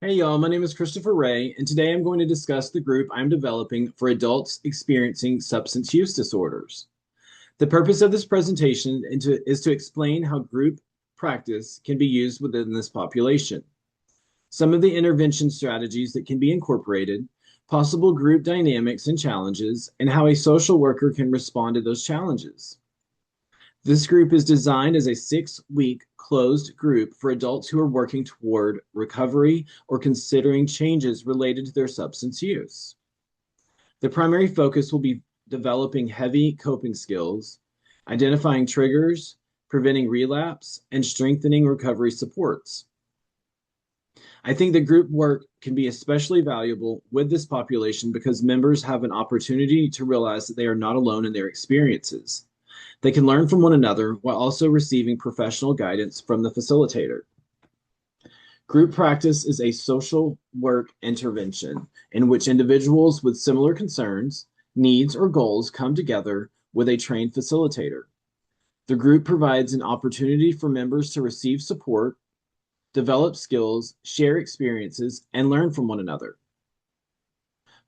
Hey y'all, my name is Christopher Ray, and today I'm going to discuss the group I'm developing for adults experiencing substance use disorders. The purpose of this presentation is to explain how group practice can be used within this population, some of the intervention strategies that can be incorporated, possible group dynamics and challenges, and how a social worker can respond to those challenges. This group is designed as a 6-week closed group for adults who are working toward recovery or considering changes related to their substance use. The primary focus will be developing heavy coping skills, identifying triggers, preventing relapse, and strengthening recovery supports. I think the group work can be especially valuable with this population because members have an opportunity to realize that they are not alone in their experiences. They can learn from one another while also receiving professional guidance from the facilitator. Group practice is a social work intervention in which individuals with similar concerns, needs, or goals come together with a trained facilitator. The group provides an opportunity for members to receive support, develop skills, share experiences, and learn from one another.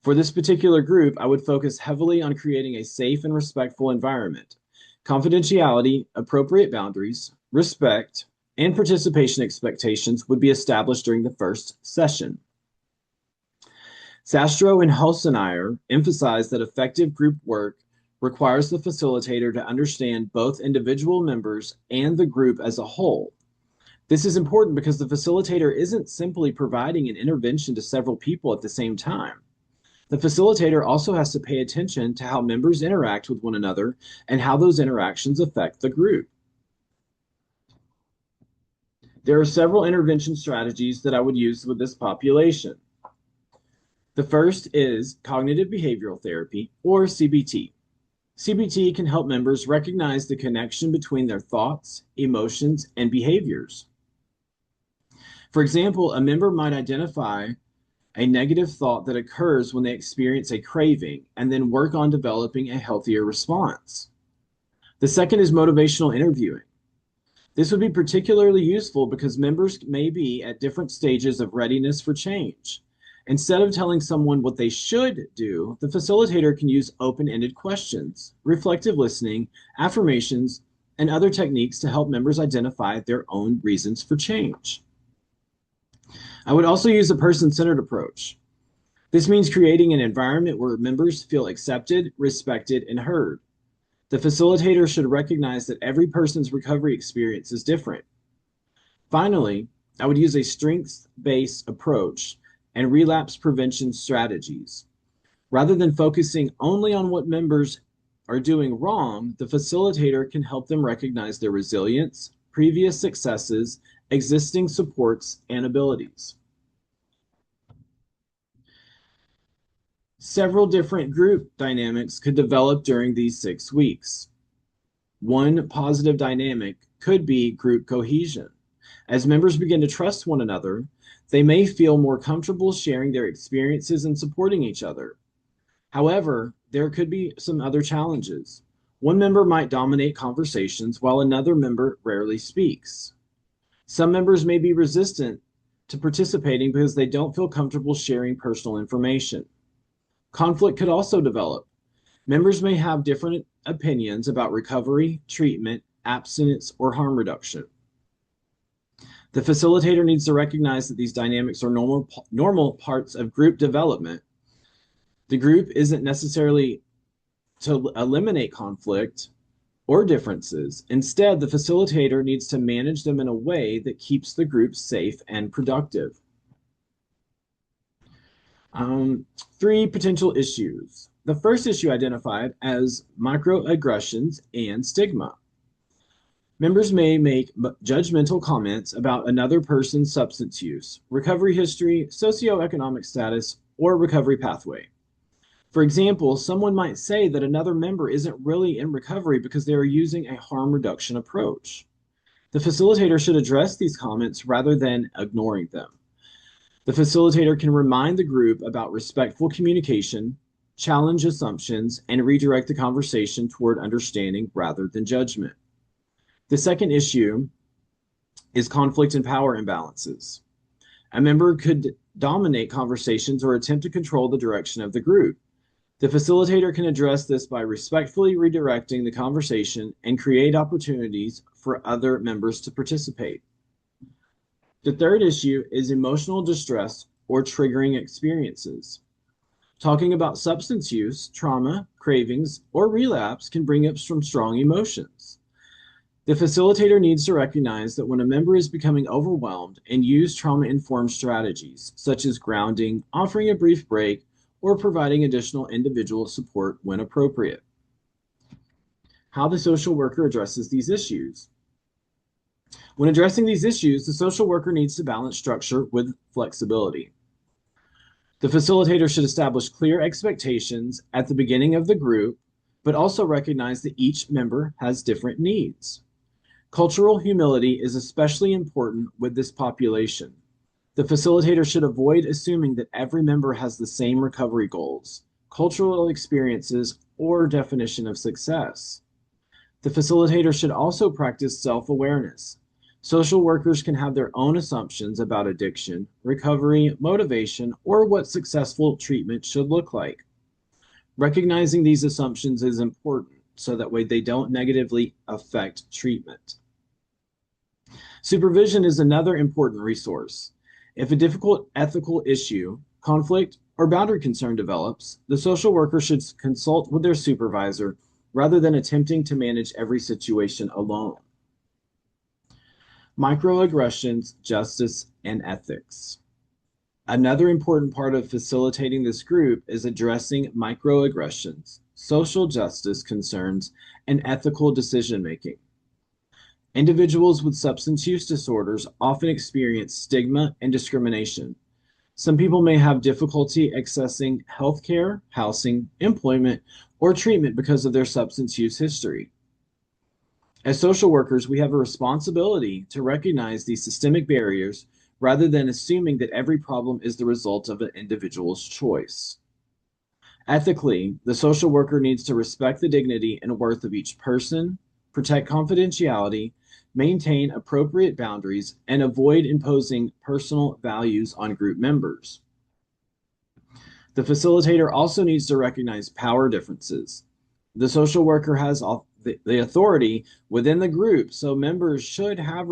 For this particular group, I would focus heavily on creating a safe and respectful environment. Confidentiality, appropriate boundaries, respect, and participation expectations would be established during the first session. Sastro and Holsenayer emphasize that effective group work requires the facilitator to understand both individual members and the group as a whole. This is important because the facilitator isn't simply providing an intervention to several people at the same time. The facilitator also has to pay attention to how members interact with one another and how those interactions affect the group. There are several intervention strategies that I would use with this population. The first is cognitive behavioral therapy, or CBT. CBT can help members recognize the connection between their thoughts, emotions, and behaviors. For example, a member might identify a negative thought that occurs when they experience a craving and then work on developing a healthier response. The second is motivational interviewing. This would be particularly useful because members may be at different stages of readiness for change. Instead of telling someone what they should do, the facilitator can use open-ended questions, reflective listening, affirmations, and other techniques to help members identify their own reasons for change. I would also use a person-centered approach. This means creating an environment where members feel accepted, respected, and heard. The facilitator should recognize that every person's recovery experience is different. Finally, I would use a strengths-based approach and relapse prevention strategies. Rather than focusing only on what members are doing wrong, the facilitator can help them recognize their resilience, previous successes, existing supports, and abilities. Several different group dynamics could develop during these 6 weeks. One positive dynamic could be group cohesion. As members begin to trust one another, they may feel more comfortable sharing their experiences and supporting each other. However, there could be some other challenges. One member might dominate conversations while another member rarely speaks. Some members may be resistant to participating because they don't feel comfortable sharing personal information. Conflict could also develop. Members may have different opinions about recovery, treatment, abstinence, or harm reduction. The facilitator needs to recognize that these dynamics are normal parts of group development. The group isn't necessarily to eliminate conflict or differences. Instead, the facilitator needs to manage them in a way that keeps the group safe and productive. 3 potential issues. The first issue identified as microaggressions and stigma. Members may make judgmental comments about another person's substance use, recovery history, socioeconomic status, or recovery pathway. For example, someone might say that another member isn't really in recovery because they are using a harm reduction approach. The facilitator should address these comments rather than ignoring them. The facilitator can remind the group about respectful communication, challenge assumptions, and redirect the conversation toward understanding rather than judgment. The second issue is conflict and power imbalances. A member could dominate conversations or attempt to control the direction of the group. The facilitator can address this by respectfully redirecting the conversation and create opportunities for other members to participate. The third issue is emotional distress or triggering experiences. Talking about substance use, trauma, cravings, or relapse can bring up some strong emotions. The facilitator needs to recognize that when a member is becoming overwhelmed and use trauma-informed strategies, such as grounding, offering a brief break, or providing additional individual support when appropriate. How the social worker addresses these issues. When addressing these issues, the social worker needs to balance structure with flexibility. The facilitator should establish clear expectations at the beginning of the group, but also recognize that each member has different needs. Cultural humility is especially important with this population. The facilitator should avoid assuming that every member has the same recovery goals, cultural experiences, or definition of success. The facilitator should also practice self-awareness. Social workers can have their own assumptions about addiction, recovery, motivation, or what successful treatment should look like. Recognizing these assumptions is important so that way they don't negatively affect treatment. Supervision is another important resource. If a difficult ethical issue, conflict, or boundary concern develops, the social worker should consult with their supervisor rather than attempting to manage every situation alone. Microaggressions, justice, and ethics. Another important part of facilitating this group is addressing microaggressions, social justice concerns, and ethical decision-making. Individuals with substance use disorders often experience stigma and discrimination. Some people may have difficulty accessing healthcare, housing, employment, or treatment because of their substance use history. As social workers, we have a responsibility to recognize these systemic barriers rather than assuming that every problem is the result of an individual's choice. Ethically, the social worker needs to respect the dignity and worth of each person, protect confidentiality, maintain appropriate boundaries, and avoid imposing personal values on group members. The facilitator also needs to recognize power differences. The social worker has the authority within the group, so members should have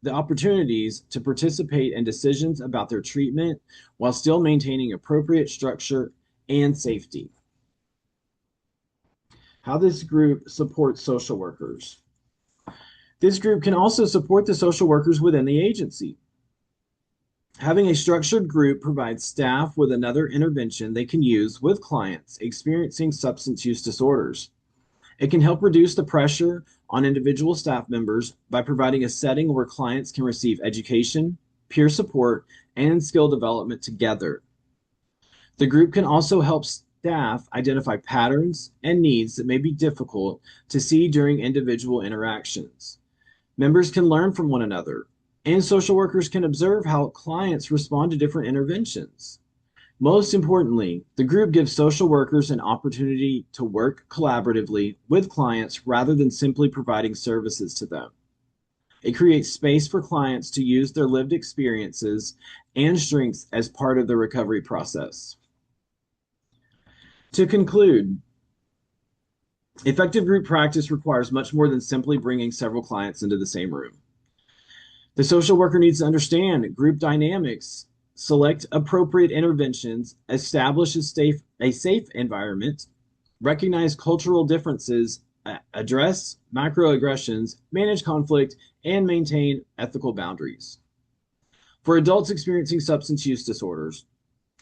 the opportunities to participate in decisions about their treatment while still maintaining appropriate structure and safety. How this group supports social workers. This group can also support the social workers within the agency. Having a structured group provides staff with another intervention they can use with clients experiencing substance use disorders. It can help reduce the pressure on individual staff members by providing a setting where clients can receive education, peer support, and skill development together. The group can also help staff identify patterns and needs that may be difficult to see during individual interactions. Members can learn from one another, and social workers can observe how clients respond to different interventions. Most importantly, the group gives social workers an opportunity to work collaboratively with clients rather than simply providing services to them. It creates space for clients to use their lived experiences and strengths as part of the recovery process. To conclude, effective group practice requires much more than simply bringing several clients into the same room. The social worker needs to understand group dynamics, select appropriate interventions, establish a safe environment, recognize cultural differences, address microaggressions, manage conflict, and maintain ethical boundaries. For adults experiencing substance use disorders,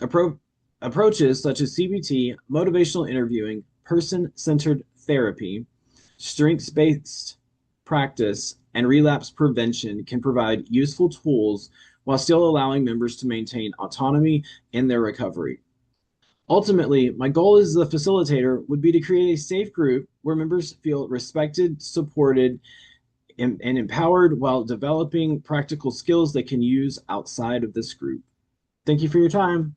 approaches such as CBT, motivational interviewing, person-centered therapy, strengths-based practice, and relapse prevention can provide useful tools while still allowing members to maintain autonomy in their recovery. Ultimately, my goal as the facilitator would be to create a safe group where members feel respected, supported, and empowered while developing practical skills they can use outside of this group. Thank you for your time.